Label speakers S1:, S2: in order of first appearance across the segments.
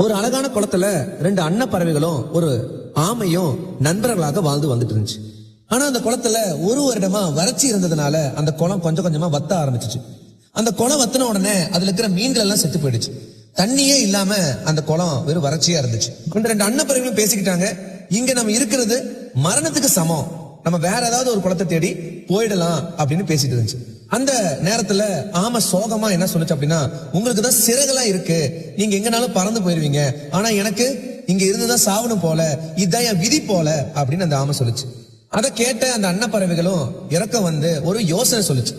S1: ஒரு அழகான குளத்துல ரெண்டு அன்ன பறவைகளும் ஒரு ஆமையும் நண்பர்களாக வாழ்ந்து வந்துட்டு இருந்துச்சு. ஆனா அந்த குளத்துல ஒரு வருடமா வறட்சி இருந்ததுனால அந்த குளம் கொஞ்சம் கொஞ்சமா வத்த ஆரம்பிச்சிச்சு. அந்த குளம் வத்தின உடனே அதுல இருக்கிற மீன்கள் எல்லாம் செத்து போயிடுச்சு. தண்ணியே இல்லாம அந்த குளம் வெறும் வறட்சியா இருந்துச்சு. இந்த ரெண்டு அன்ன பறவைகளும் பேசிக்கிட்டாங்க, இங்க நம்ம இருக்கிறது மரணத்துக்கு சமம், நம்ம வேற ஏதாவது ஒரு குளத்தை தேடி போயிடலாம் அப்படின்னு பேசிட்டு இருந்துச்சு. அந்த நேரத்துல ஆமை சோகமா என்ன சொல்லுச்சு அப்படின்னா, உங்களுக்கு தான் சிறகெல்லாம் இருக்கு, நீங்க எங்கனாலும் பறந்து போயிருவீங்க, ஆனா எனக்கு இங்க இருந்துதான் சாவணும் போல, இதுதான் என் விதி போல அப்படின்னு அந்த ஆமை சொல்லுச்சு. அதை கேட்ட அந்த அன்ன பறவைகளும் இறக்கம் வந்து ஒரு யோசனை சொல்லுச்சு.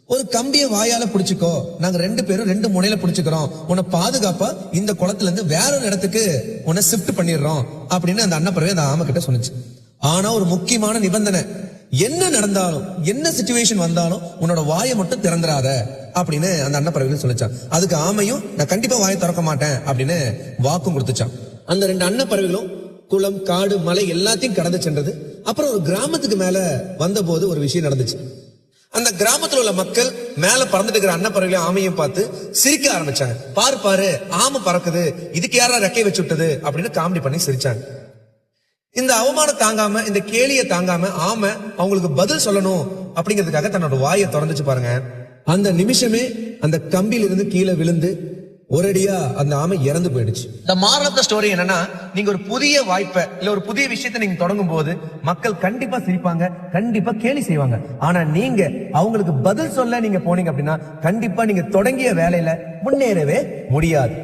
S1: ஒரு கம்பிய வாயால புடிச்சுக்கோ, நாங்க ரெண்டு பேரும் ரெண்டு முனையில புடிச்சுக்கிறோம், உன்னை பாதுகாப்பா இந்த குளத்துல இருந்து வேற ஒரு இடத்துக்கு உன்னை ஷிஃப்ட் பண்ணிடுறோம் அப்படின்னு அந்த அன்னப்பறவை அந்த ஆமை கிட்ட சொன்னுச்சு. ஆனா ஒரு முக்கியமான நிபந்தனை, என்ன நடந்தாலும் என்ன சிச்சுவேஷன் வந்தாலும் உன்னோட வாயை மட்டும் திறந்துராத அப்படின்னு அந்த அன்னப்பறவைகள் சொல்லிச்சான். அதுக்கு ஆமையும் நான் கண்டிப்பா வாயை திறக்க மாட்டேன் அப்படின்னு வாக்கும் கொடுத்துச்சான். அந்த ரெண்டு அன்னப்பறவைகளும் குளம் காடு மலை எல்லாத்தையும் கடந்து சென்றது. அப்புறம் ஒரு கிராமத்துக்கு மேல வந்த போது ஒரு விஷயம் நடந்துச்சு. அந்த கிராமத்துல உள்ள மக்கள் மேல பறந்துட்டு இருக்கிற அன்னப்பறவைகளையும் ஆமையும் பார்த்து சிரிக்க ஆரம்பிச்சாங்க. பாரு பாரு, ஆமை பறக்குது, இதுக்கு யாரா ரெக்கை வச்சு விட்டது அப்படின்னு காமெடி பண்ணி சிரிச்சாங்க. இந்த அவமானம் தாங்காம, இந்த கேலியை தாங்காம ஆமை அவங்களுக்கு பதில் சொல்லணும் அப்படிங்கிறதுக்காக தன்னோட வாயை திறந்துச்சு பாருங்க. அந்த நிமிஷமே அந்த கம்பியில இருந்து கீழே விழுந்து ஒரடியா அந்த ஆமை இறந்து போயிடுச்சு. இந்த மாரல் ஆஃப் தி ஸ்டோரி என்னன்னா, நீங்க ஒரு புதிய வாய்ப்பை இல்ல ஒரு புதிய விஷயத்தை நீங்க தொடங்கும் போது மக்கள் கண்டிப்பா சிரிப்பாங்க, கண்டிப்பா கேலி செய்வாங்க. ஆனா நீங்க அவங்களுக்கு பதில் சொல்ல நீங்க போனீங்க அப்படின்னா கண்டிப்பா நீங்க தொடங்கிய வேலையில முன்னேறவே முடியாது.